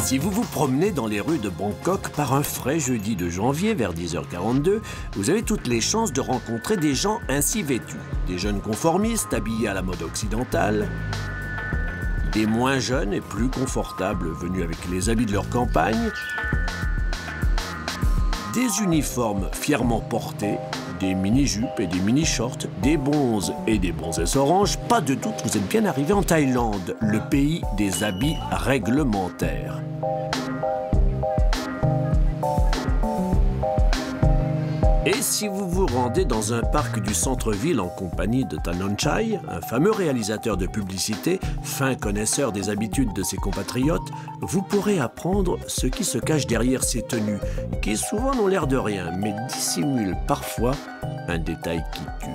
Si vous vous promenez dans les rues de Bangkok par un frais jeudi de janvier vers 10h42, vous avez toutes les chances de rencontrer des gens ainsi vêtus. Des jeunes conformistes habillés à la mode occidentale, des moins jeunes et plus confortables venus avec les habits de leur campagne, des uniformes fièrement portés, des mini-jupes et des mini-shorts, des bonzes et des bonzesses oranges. Pas de doute, vous êtes bien arrivé en Thaïlande, le pays des habits réglementaires. Et si vous vous rendez dans un parc du centre-ville en compagnie de Tanonchai, un fameux réalisateur de publicité, fin connaisseur des habitudes de ses compatriotes, vous pourrez apprendre ce qui se cache derrière ces tenues, qui souvent n'ont l'air de rien, mais dissimulent parfois un détail qui tue.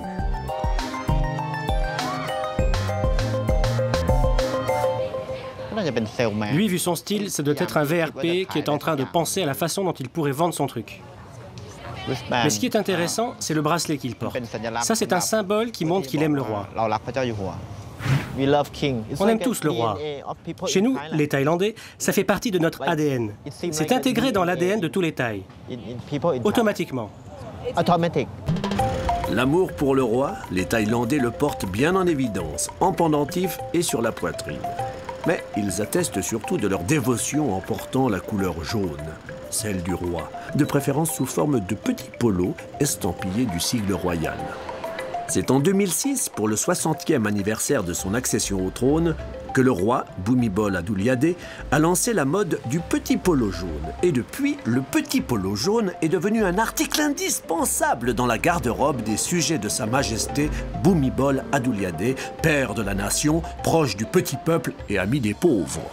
Lui, vu son style, ça doit être un VRP qui est en train de penser à la façon dont il pourrait vendre son truc. Mais ce qui est intéressant, c'est le bracelet qu'il porte. Ça, c'est un symbole qui montre qu'il aime le roi. On aime tous le roi. Chez nous, les Thaïlandais, ça fait partie de notre ADN. C'est intégré dans l'ADN de tous les Thaïs. Automatiquement. L'amour pour le roi, les Thaïlandais le portent bien en évidence, en pendentif et sur la poitrine. Mais ils attestent surtout de leur dévotion en portant la couleur jaune, celle du roi, de préférence sous forme de petits polos estampillés du sigle royal. C'est en 2006, pour le 60e anniversaire de son accession au trône, que le roi, Bhumibol Adulyadej, a lancé la mode du petit polo jaune. Et depuis, le petit polo jaune est devenu un article indispensable dans la garde-robe des sujets de Sa Majesté Bhumibol Adulyadej, père de la nation, proche du petit peuple et ami des pauvres.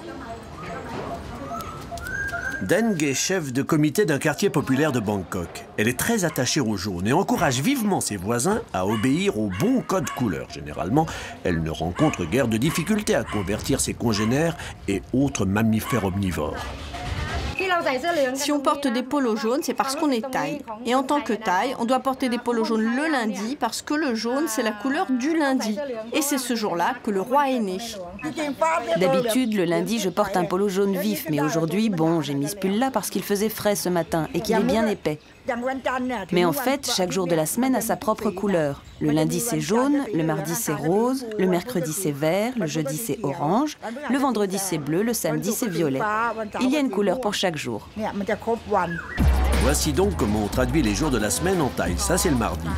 Deng est chef de comité d'un quartier populaire de Bangkok. Elle est très attachée au jaune et encourage vivement ses voisins à obéir au bon code couleur. Généralement, elle ne rencontre guère de difficultés à convertir ses congénères et autres mammifères omnivores. Si on porte des polos jaunes, c'est parce qu'on est Thaï. Et en tant que Thaï, on doit porter des polos jaunes le lundi parce que le jaune, c'est la couleur du lundi. Et c'est ce jour-là que le roi est né. D'habitude, le lundi, je porte un polo jaune vif. Mais aujourd'hui, bon, j'ai mis ce pull-là parce qu'il faisait frais ce matin et qu'il est bien épais. Mais en fait, chaque jour de la semaine a sa propre couleur. Le lundi, c'est jaune, le mardi, c'est rose, le mercredi, c'est vert, le jeudi, c'est orange, le vendredi, c'est bleu, le samedi, c'est violet. Il y a une couleur pour chaque jour. Voici donc comment on traduit les jours de la semaine en thaï. Ça, c'est le mardi.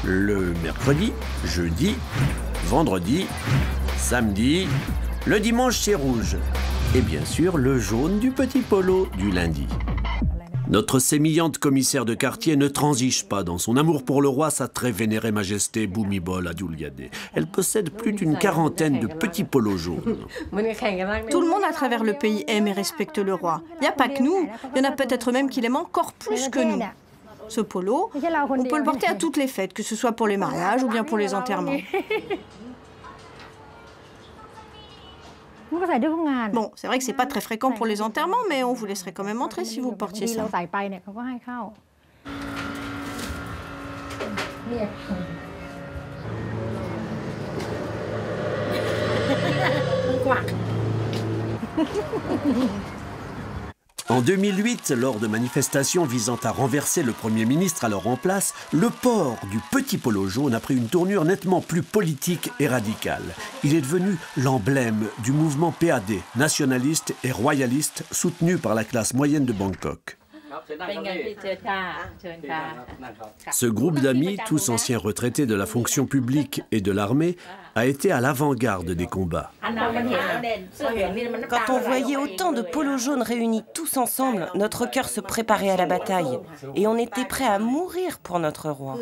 Le mercredi, jeudi, vendredi, samedi, le dimanche, c'est rouge. Et bien sûr, le jaune du petit polo du lundi. Notre sémillante commissaire de quartier ne transige pas dans son amour pour le roi, sa très vénérée majesté Bhumibol Adulyadej. Elle possède plus d'une quarantaine de petits polos jaunes. Tout le monde à travers le pays aime et respecte le roi. Il n'y a pas que nous, il y en a peut-être même qui l'aiment encore plus que nous. Ce polo, on peut le porter à toutes les fêtes, que ce soit pour les mariages ou bien pour les enterrements. Bon, c'est vrai que c'est pas très fréquent pour les enterrements, mais on vous laisserait quand même entrer si vous portiez ça. En 2008, lors de manifestations visant à renverser le Premier ministre alors en place, le port du petit polo jaune a pris une tournure nettement plus politique et radicale. Il est devenu l'emblème du mouvement PAD, nationaliste et royaliste, soutenu par la classe moyenne de Bangkok. Ce groupe d'amis, tous anciens retraités de la fonction publique et de l'armée, a été à l'avant-garde des combats. Quand on voyait autant de polos jaunes réunis tous ensemble, notre cœur se préparait à la bataille. Et on était prêt à mourir pour notre roi.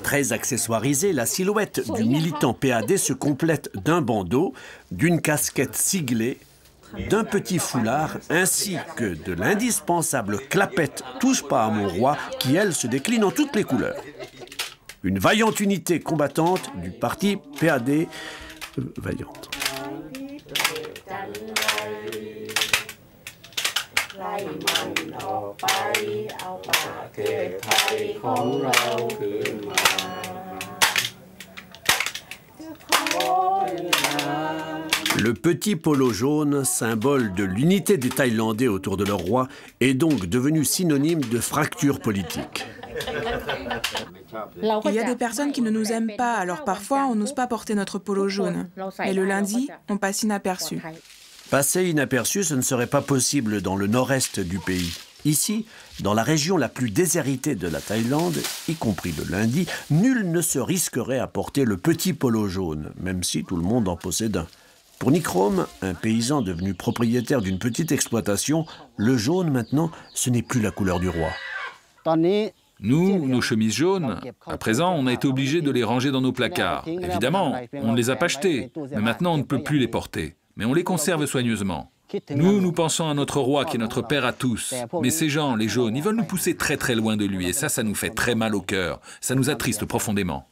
Très accessoirisée, la silhouette du militant PAD se complète d'un bandeau, d'une casquette siglée, d'un petit foulard, ainsi que de l'indispensable clapette « Touche pas à mon roi » qui, elle, se décline en toutes les couleurs. Une vaillante unité combattante du parti PAD vaillante. Le petit polo jaune, symbole de l'unité des Thaïlandais autour de leur roi, est donc devenu synonyme de fracture politique. Il y a des personnes qui ne nous aiment pas, alors parfois on n'ose pas porter notre polo jaune. Mais le lundi, on passe inaperçu. Passer inaperçu, ce ne serait pas possible dans le nord-est du pays. Ici, dans la région la plus déshéritée de la Thaïlande, y compris le lundi, nul ne se risquerait à porter le petit polo jaune, même si tout le monde en possède un. Pour Nikrom, un paysan devenu propriétaire d'une petite exploitation, le jaune maintenant, ce n'est plus la couleur du roi. Nous, nos chemises jaunes, à présent, on a été obligé de les ranger dans nos placards. Évidemment, on ne les a pas achetées, mais maintenant on ne peut plus les porter. Mais on les conserve soigneusement. Nous pensons à notre roi qui est notre père à tous. Mais ces gens, les jaunes, ils veulent nous pousser très très loin de lui et ça nous fait très mal au cœur. Ça nous attriste profondément.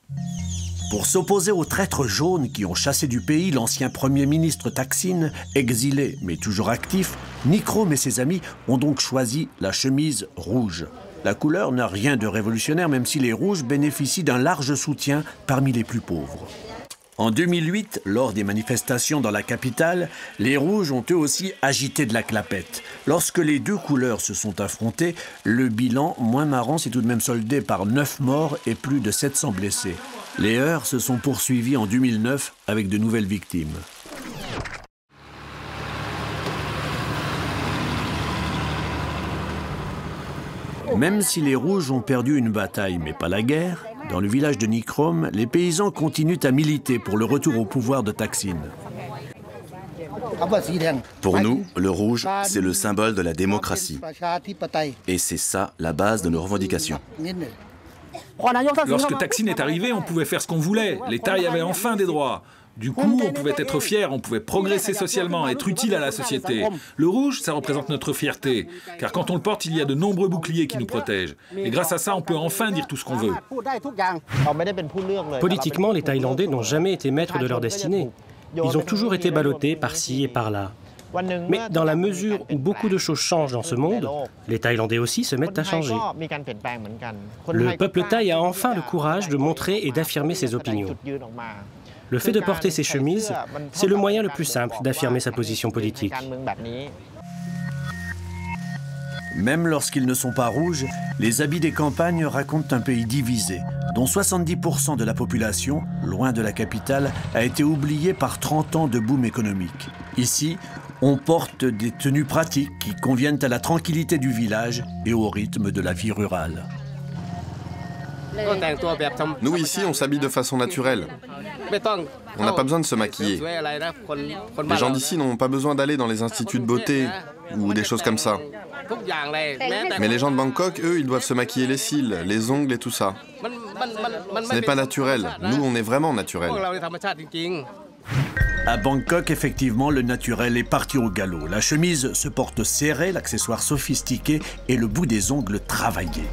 Pour s'opposer aux traîtres jaunes qui ont chassé du pays l'ancien Premier ministre Thaksin, exilé mais toujours actif, Nikrom et ses amis ont donc choisi la chemise rouge. La couleur n'a rien de révolutionnaire, même si les rouges bénéficient d'un large soutien parmi les plus pauvres. En 2008, lors des manifestations dans la capitale, les rouges ont eux aussi agité de la clapette. Lorsque les deux couleurs se sont affrontées, le bilan, moins marrant, s'est tout de même soldé par 9 morts et plus de 700 blessés. Les heurts se sont poursuivis en 2009 avec de nouvelles victimes. Même si les Rouges ont perdu une bataille, mais pas la guerre, dans le village de Nikrom, les paysans continuent à militer pour le retour au pouvoir de Thaksin. Pour nous, le rouge, c'est le symbole de la démocratie. Et c'est ça la base de nos revendications. Lorsque Thaksin est arrivé, on pouvait faire ce qu'on voulait. Les Thaïs avaient enfin des droits. Du coup, on pouvait être fiers, on pouvait progresser socialement, être utile à la société. Le rouge, ça représente notre fierté, car quand on le porte, il y a de nombreux boucliers qui nous protègent. Et grâce à ça, on peut enfin dire tout ce qu'on veut. Politiquement, les Thaïlandais n'ont jamais été maîtres de leur destinée. Ils ont toujours été ballottés par-ci et par-là. Mais dans la mesure où beaucoup de choses changent dans ce monde, les Thaïlandais aussi se mettent à changer. Le peuple thaï a enfin le courage de montrer et d'affirmer ses opinions. Le fait de porter ses chemises, c'est le moyen le plus simple d'affirmer sa position politique. Même lorsqu'ils ne sont pas rouges, les habits des campagnes racontent un pays divisé, dont 70% de la population, loin de la capitale, a été oubliée par 30 ans de boom économique. Ici, on porte des tenues pratiques qui conviennent à la tranquillité du village et au rythme de la vie rurale. Nous, ici, on s'habille de façon naturelle. On n'a pas besoin de se maquiller. Les gens d'ici n'ont pas besoin d'aller dans les instituts de beauté ou des choses comme ça. Mais les gens de Bangkok, eux, ils doivent se maquiller les cils, les ongles et tout ça. Ce n'est pas naturel. Nous, on est vraiment naturel. À Bangkok, effectivement, le naturel est parti au galop. La chemise se porte serrée, l'accessoire sophistiqué et le bout des ongles travaillé.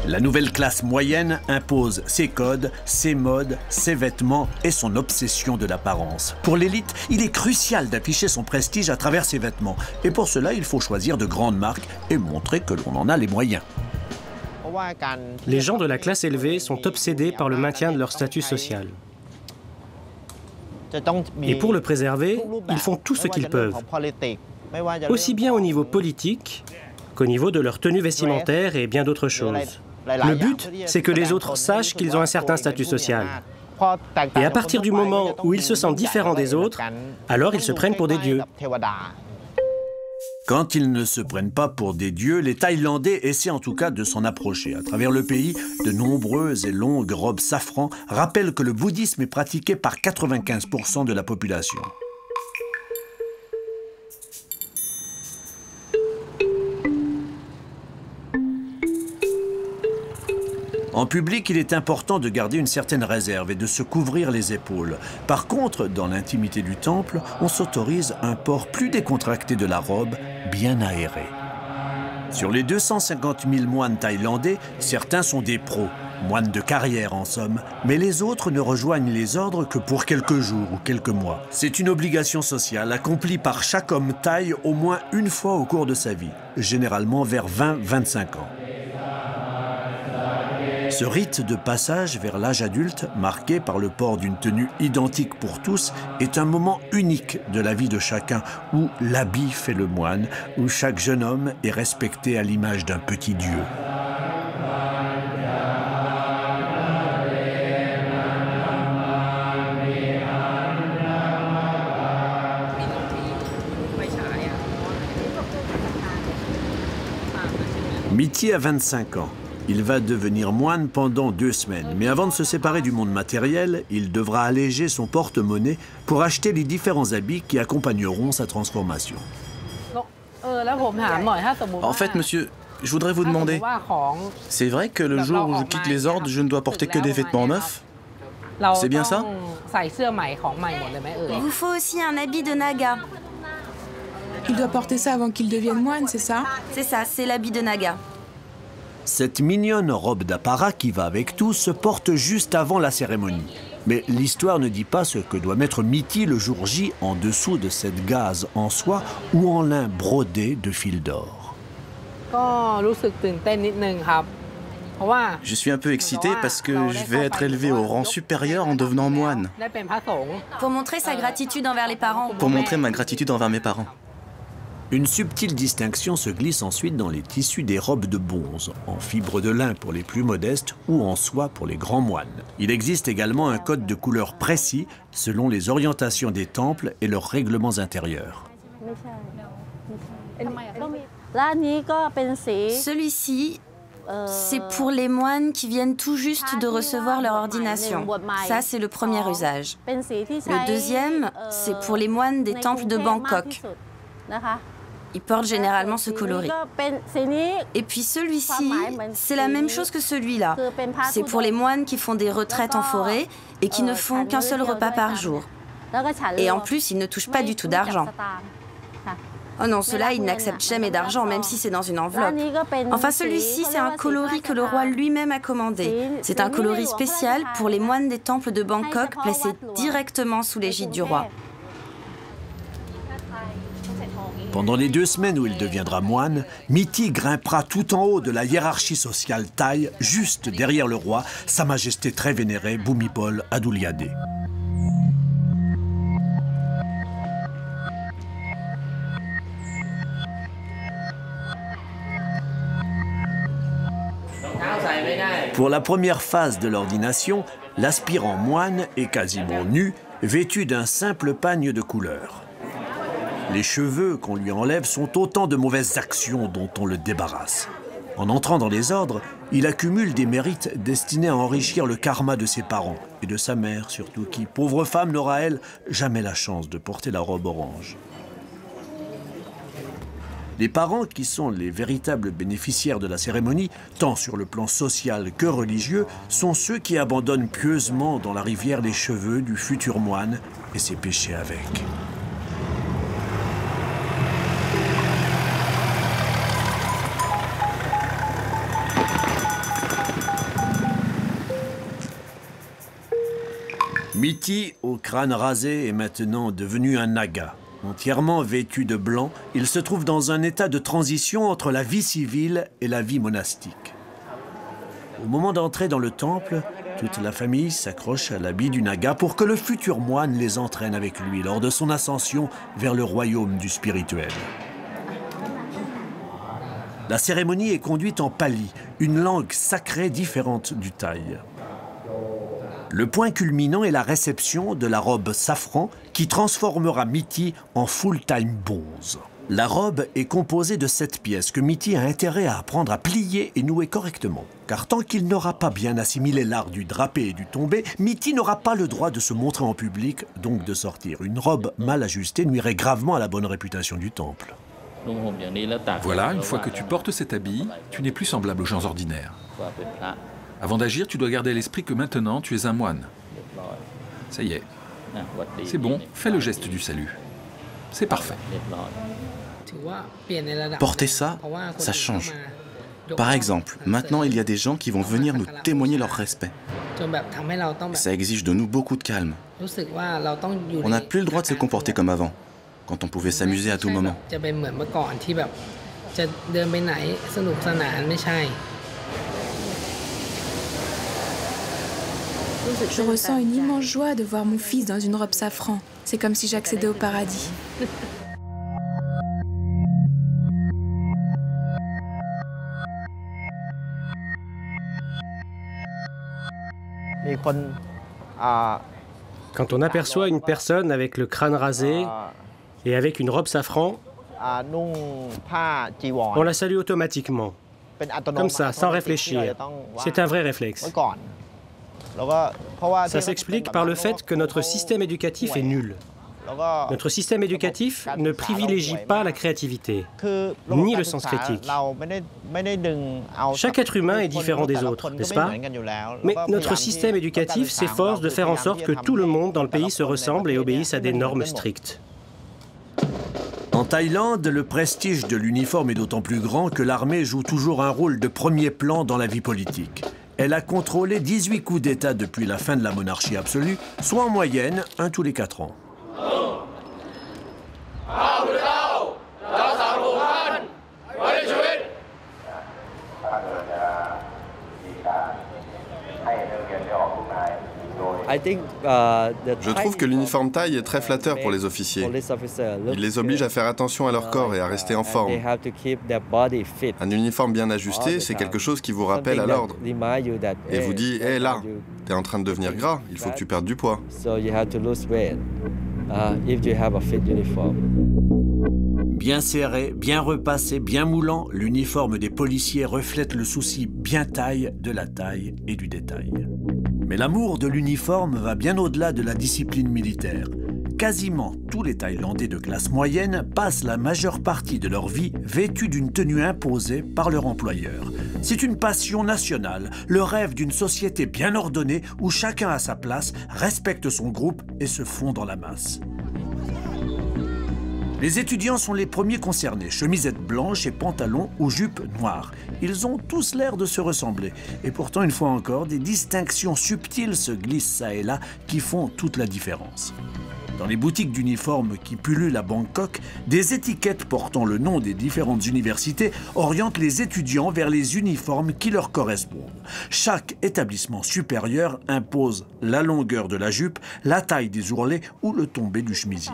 La nouvelle classe moyenne impose ses codes, ses modes, ses vêtements et son obsession de l'apparence. Pour l'élite, il est crucial d'afficher son prestige à travers ses vêtements. Et pour cela, il faut choisir de grandes marques et montrer que l'on en a les moyens. Les gens de la classe élevée sont obsédés par le maintien de leur statut social. Et pour le préserver, ils font tout ce qu'ils peuvent, aussi bien au niveau politique qu'au niveau de leur tenue vestimentaire et bien d'autres choses. Le but, c'est que les autres sachent qu'ils ont un certain statut social. Et à partir du moment où ils se sentent différents des autres, alors ils se prennent pour des dieux. Quand ils ne se prennent pas pour des dieux, les Thaïlandais essaient en tout cas de s'en approcher. À travers le pays, de nombreuses et longues robes safran rappellent que le bouddhisme est pratiqué par 95% de la population. En public, il est important de garder une certaine réserve et de se couvrir les épaules. Par contre, dans l'intimité du temple, on s'autorise un port plus décontracté de la robe, bien aéré. Sur les 250 000 moines thaïlandais, certains sont des pros, moines de carrière en somme, mais les autres ne rejoignent les ordres que pour quelques jours ou quelques mois. C'est une obligation sociale accomplie par chaque homme thaï au moins une fois au cours de sa vie, généralement vers 20-25 ans. Ce rite de passage vers l'âge adulte, marqué par le port d'une tenue identique pour tous, est un moment unique de la vie de chacun, où l'habit fait le moine, où chaque jeune homme est respecté à l'image d'un petit dieu. Mitty a 25 ans. Il va devenir moine pendant 2 semaines. Mais avant de se séparer du monde matériel, il devra alléger son porte-monnaie pour acheter les différents habits qui accompagneront sa transformation. En fait, monsieur, je voudrais vous demander, c'est vrai que le jour où je quitte les ordres, je ne dois porter que des vêtements neufs? C'est bien ça? Il vous faut aussi un habit de naga. Il doit porter ça avant qu'il devienne moine, c'est ça? C'est ça, c'est l'habit de naga. Cette mignonne robe d'apparat qui va avec tout se porte juste avant la cérémonie. Mais l'histoire ne dit pas ce que doit mettre Mitty le jour J en dessous de cette gaze en soie ou en lin brodé de fil d'or. Je suis un peu excité parce que je vais être élevé au rang supérieur en devenant moine. Pour montrer sa gratitude envers les parents. Pour montrer ma gratitude envers mes parents. Une subtile distinction se glisse ensuite dans les tissus des robes de bonze, en fibre de lin pour les plus modestes ou en soie pour les grands moines. Il existe également un code de couleur précis selon les orientations des temples et leurs règlements intérieurs. Celui-ci, c'est pour les moines qui viennent tout juste de recevoir leur ordination. Ça, c'est le premier usage. Le deuxième, c'est pour les moines des temples de Bangkok. Ils portent généralement ce coloris. Et puis celui-ci, c'est la même chose que celui-là. C'est pour les moines qui font des retraites en forêt et qui ne font qu'un seul repas par jour. Et en plus, ils ne touchent pas du tout d'argent. Oh non, ceux-là, ils n'acceptent jamais d'argent, même si c'est dans une enveloppe. Enfin, celui-ci, c'est un coloris que le roi lui-même a commandé. C'est un coloris spécial pour les moines des temples de Bangkok, placés directement sous l'égide du roi. Pendant les 2 semaines où il deviendra moine, Mitty grimpera tout en haut de la hiérarchie sociale thaï, juste derrière le roi, Sa Majesté très vénérée Bhumibol Adulyadej. Pour la première phase de l'ordination, l'aspirant moine est quasiment nu, vêtu d'un simple pagne de couleur. Les cheveux qu'on lui enlève sont autant de mauvaises actions dont on le débarrasse. En entrant dans les ordres, il accumule des mérites destinés à enrichir le karma de ses parents et de sa mère surtout, qui, pauvre femme, n'aura, elle, jamais la chance de porter la robe orange. Les parents, qui sont les véritables bénéficiaires de la cérémonie, tant sur le plan social que religieux, sont ceux qui abandonnent pieusement dans la rivière les cheveux du futur moine et ses péchés avec. Mitty, au crâne rasé, est maintenant devenu un naga. Entièrement vêtu de blanc, il se trouve dans un état de transition entre la vie civile et la vie monastique. Au moment d'entrer dans le temple, toute la famille s'accroche à l'habit du naga pour que le futur moine les entraîne avec lui lors de son ascension vers le royaume du spirituel. La cérémonie est conduite en pali, une langue sacrée différente du thaï. Le point culminant est la réception de la robe safran qui transformera Mitty en full-time bonze. La robe est composée de 7 pièces que Mitty a intérêt à apprendre à plier et nouer correctement. Car tant qu'il n'aura pas bien assimilé l'art du drapé et du tombé, Mitty n'aura pas le droit de se montrer en public, donc de sortir. Une robe mal ajustée nuirait gravement à la bonne réputation du temple. Voilà, une fois que tu portes cet habit, tu n'es plus semblable aux gens ordinaires. Avant d'agir, tu dois garder à l'esprit que maintenant, tu es un moine. Ça y est. C'est bon, fais le geste du salut. C'est parfait. Porter ça, ça change. Par exemple, maintenant, il y a des gens qui vont venir nous témoigner leur respect. Ça exige de nous beaucoup de calme. On n'a plus le droit de se comporter comme avant, quand on pouvait s'amuser à tout moment. Je ressens une immense joie de voir mon fils dans une robe safran. C'est comme si j'accédais au paradis. Quand on aperçoit une personne avec le crâne rasé et avec une robe safran, on la salue automatiquement, comme ça, sans réfléchir. C'est un vrai réflexe. Ça s'explique par le fait que notre système éducatif est nul. Notre système éducatif ne privilégie pas la créativité, ni le sens critique. Chaque être humain est différent des autres, n'est-ce pas? Mais notre système éducatif s'efforce de faire en sorte que tout le monde dans le pays se ressemble et obéisse à des normes strictes. En Thaïlande, le prestige de l'uniforme est d'autant plus grand que l'armée joue toujours un rôle de premier plan dans la vie politique. Elle a contrôlé 18 coups d'État depuis la fin de la monarchie absolue, soit en moyenne, un tous les 4 ans. Je trouve que l'uniforme thaï est très flatteur pour les officiers. Il les oblige à faire attention à leur corps et à rester en forme. Un uniforme bien ajusté, c'est quelque chose qui vous rappelle à l'ordre. Et vous dit, hé là, t'es en train de devenir gras, il faut que tu perdes du poids. Bien serré, bien repassé, bien moulant, l'uniforme des policiers reflète le souci bien taille de la taille et du détail. Mais l'amour de l'uniforme va bien au-delà de la discipline militaire. Quasiment tous les Thaïlandais de classe moyenne passent la majeure partie de leur vie vêtus d'une tenue imposée par leur employeur. C'est une passion nationale, le rêve d'une société bien ordonnée où chacun a sa place, respecte son groupe et se fond dans la masse. Les étudiants sont les premiers concernés, chemisettes blanches et pantalons ou jupes noires. Ils ont tous l'air de se ressembler. Et pourtant, une fois encore, des distinctions subtiles se glissent çà et là qui font toute la différence. Dans les boutiques d'uniformes qui pullulent à Bangkok, des étiquettes portant le nom des différentes universités orientent les étudiants vers les uniformes qui leur correspondent. Chaque établissement supérieur impose la longueur de la jupe, la taille des ourlets ou le tombé du chemisier.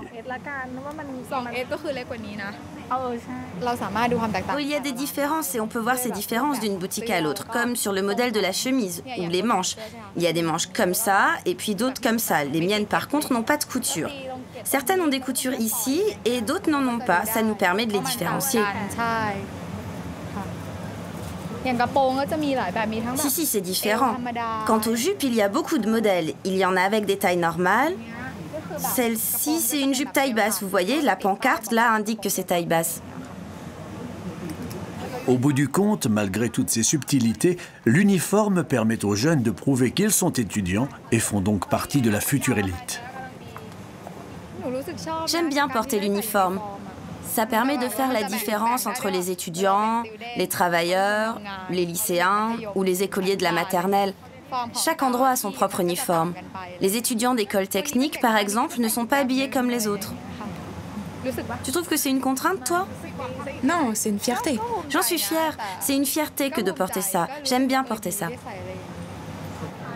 Il y a des différences et on peut voir ces différences d'une boutique à l'autre, comme sur le modèle de la chemise ou les manches. Il y a des manches comme ça et puis d'autres comme ça. Les miennes, par contre, n'ont pas de couture. Certaines ont des coutures ici et d'autres n'en ont pas. Ça nous permet de les différencier. Si, c'est différent. Quant aux jupes, il y a beaucoup de modèles. Il y en a avec des tailles normales. Celle-ci, c'est une jupe taille basse. Vous voyez, la pancarte, là, indique que c'est taille basse. Au bout du compte, malgré toutes ces subtilités, l'uniforme permet aux jeunes de prouver qu'ils sont étudiants et font donc partie de la future élite. J'aime bien porter l'uniforme. Ça permet de faire la différence entre les étudiants, les travailleurs, les lycéens ou les écoliers de la maternelle. Chaque endroit a son propre uniforme. Les étudiants d'école technique, par exemple, ne sont pas habillés comme les autres. Tu trouves que c'est une contrainte, toi? Non, c'est une fierté. J'en suis fière. C'est une fierté que de porter ça. J'aime bien porter ça.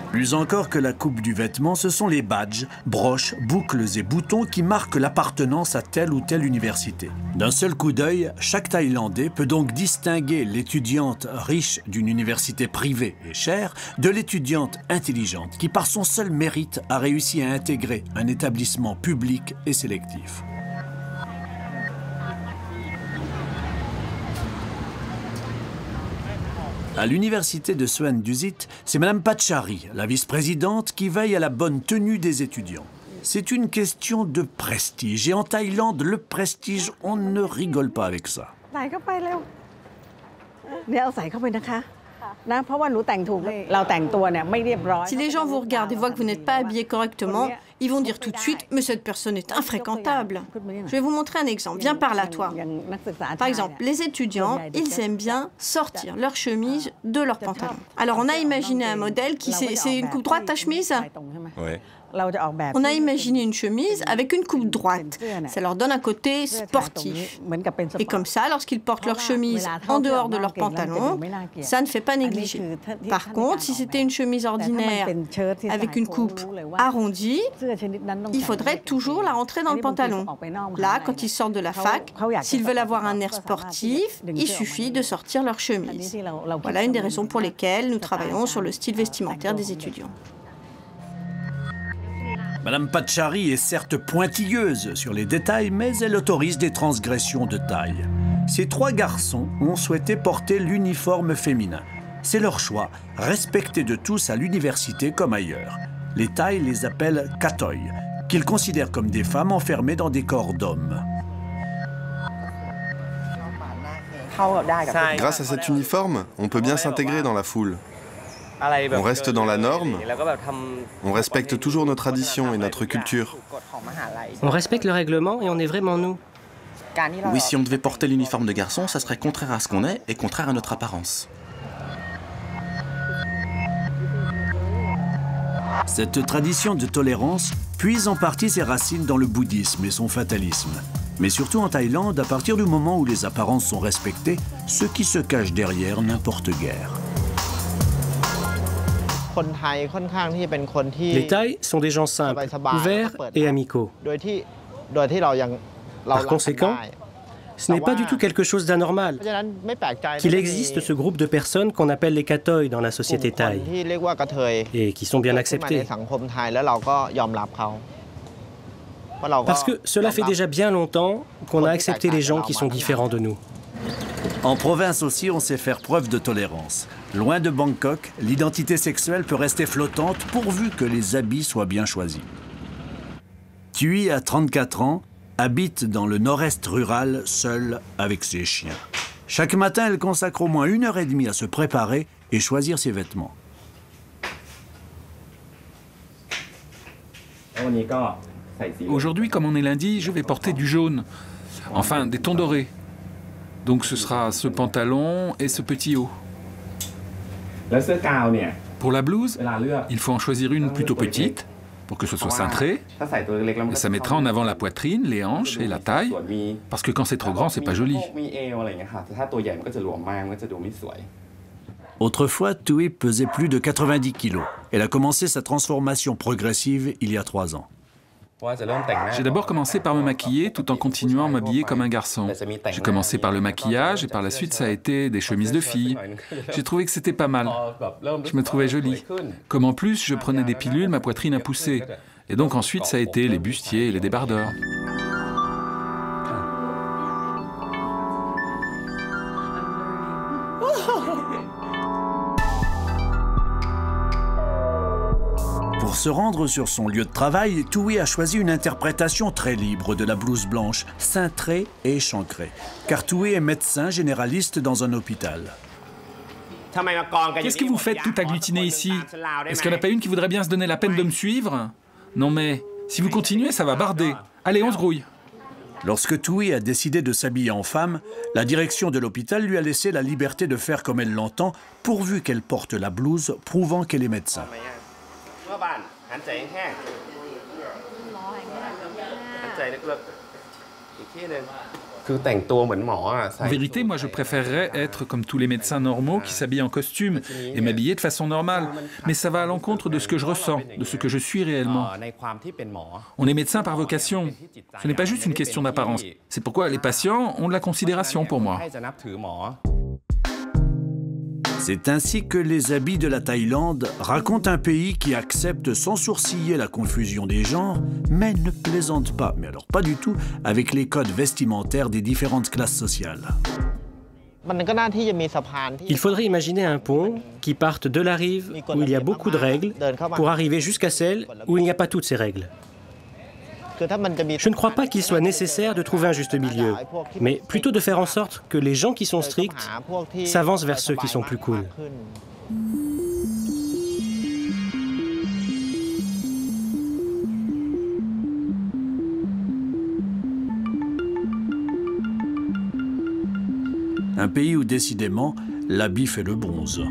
Plus encore que la coupe du vêtement, ce sont les badges, broches, boucles et boutons qui marquent l'appartenance à telle ou telle université. D'un seul coup d'œil, chaque Thaïlandais peut donc distinguer l'étudiante riche d'une université privée et chère de l'étudiante intelligente qui, par son seul mérite, a réussi à intégrer un établissement public et sélectif. À l'université de Suan Dusit, c'est Mme Pachari, la vice-présidente, qui veille à la bonne tenue des étudiants. C'est une question de prestige. Et en Thaïlande, le prestige, on ne rigole pas avec ça. Si les gens vous regardent et voient que vous n'êtes pas habillé correctement, ils vont dire tout de suite « Mais cette personne est infréquentable ». Je vais vous montrer un exemple. Viens par là, toi. Par exemple, les étudiants, ils aiment bien sortir leur chemise de leur pantalon. Alors, on a imaginé un modèle qui... C'est une coupe droite, ta chemise? Ouais. On a imaginé une chemise avec une coupe droite. Ça leur donne un côté sportif. Et comme ça, lorsqu'ils portent leur chemise en dehors de leur pantalon, ça ne fait pas négliger. Par contre, si c'était une chemise ordinaire avec une coupe arrondie, il faudrait toujours la rentrer dans le pantalon. Là, quand ils sortent de la fac, s'ils veulent avoir un air sportif, il suffit de sortir leur chemise. Voilà une des raisons pour lesquelles nous travaillons sur le style vestimentaire des étudiants. Madame Patchari est certes pointilleuse sur les détails, mais elle autorise des transgressions de taille. Ces 3 garçons ont souhaité porter l'uniforme féminin. C'est leur choix, respecté de tous à l'université comme ailleurs. Les Thaïs les appellent Katoy, qu'ils considèrent comme des femmes enfermées dans des corps d'hommes. Grâce à cet uniforme, on peut bien s'intégrer dans la foule. On reste dans la norme, on respecte toujours nos traditions et notre culture. On respecte le règlement et on est vraiment nous. Oui, si on devait porter l'uniforme de garçon, ça serait contraire à ce qu'on est et contraire à notre apparence. Cette tradition de tolérance puise en partie ses racines dans le bouddhisme et son fatalisme. Mais surtout en Thaïlande, à partir du moment où les apparences sont respectées, ce qui se cache derrière n'importe guère. Les Thaïs sont des gens simples, ouverts et amicaux. Par conséquent, ce n'est pas du tout quelque chose d'anormal qu'il existe ce groupe de personnes qu'on appelle les Katoy dans la société thaï et qui sont bien acceptés. Parce que cela fait déjà bien longtemps qu'on a accepté les gens qui sont différents de nous. En province aussi, on sait faire preuve de tolérance. Loin de Bangkok, l'identité sexuelle peut rester flottante pourvu que les habits soient bien choisis. Thuy a 34 ans, habite dans le nord-est rural, seule avec ses chiens. Chaque matin, elle consacre au moins 1h30 à se préparer et choisir ses vêtements. Aujourd'hui, comme on est lundi, je vais porter du jaune. Enfin, des tons dorés. Donc ce sera ce pantalon et ce petit haut. Pour la blouse, il faut en choisir une plutôt petite, pour que ce soit cintré. Et ça mettra en avant la poitrine, les hanches et la taille, parce que quand c'est trop grand, c'est pas joli. Autrefois, Thuy pesait plus de 90 kilos. Elle a commencé sa transformation progressive il y a 3 ans. J'ai d'abord commencé par me maquiller tout en continuant à m'habiller comme un garçon. J'ai commencé par le maquillage et par la suite ça a été des chemises de filles. J'ai trouvé que c'était pas mal. Je me trouvais jolie. Comme en plus je prenais des pilules, ma poitrine a poussé. Et donc ensuite ça a été les bustiers et les débardeurs. Pour se rendre sur son lieu de travail, Thuy a choisi une interprétation très libre de la blouse blanche, cintrée et échancrée. Car Thuy est médecin généraliste dans un hôpital. Qu'est-ce que vous faites tout agglutiné ici? Est-ce qu'il n'y en a pas une qui voudrait bien se donner la peine de me suivre? Non mais, si vous continuez, ça va barder. Allez, on se grouille. Lorsque Thuy a décidé de s'habiller en femme, la direction de l'hôpital lui a laissé la liberté de faire comme elle l'entend, pourvu qu'elle porte la blouse prouvant qu'elle est médecin. En vérité, moi je préférerais être comme tous les médecins normaux qui s'habillent en costume et m'habiller de façon normale. Mais ça va à l'encontre de ce que je ressens, de ce que je suis réellement. On est médecin par vocation. Ce n'est pas juste une question d'apparence. C'est pourquoi les patients ont de la considération pour moi. C'est ainsi que les habits de la Thaïlande racontent un pays qui accepte sans sourciller la confusion des genres, mais ne plaisante pas, mais alors pas du tout, avec les codes vestimentaires des différentes classes sociales. Il faudrait imaginer un pont qui parte de la rive où il y a beaucoup de règles pour arriver jusqu'à celle où il n'y a pas toutes ces règles. Je ne crois pas qu'il soit nécessaire de trouver un juste milieu, mais plutôt de faire en sorte que les gens qui sont stricts s'avancent vers ceux qui sont plus cool. Un pays où décidément l'habit fait le bronze.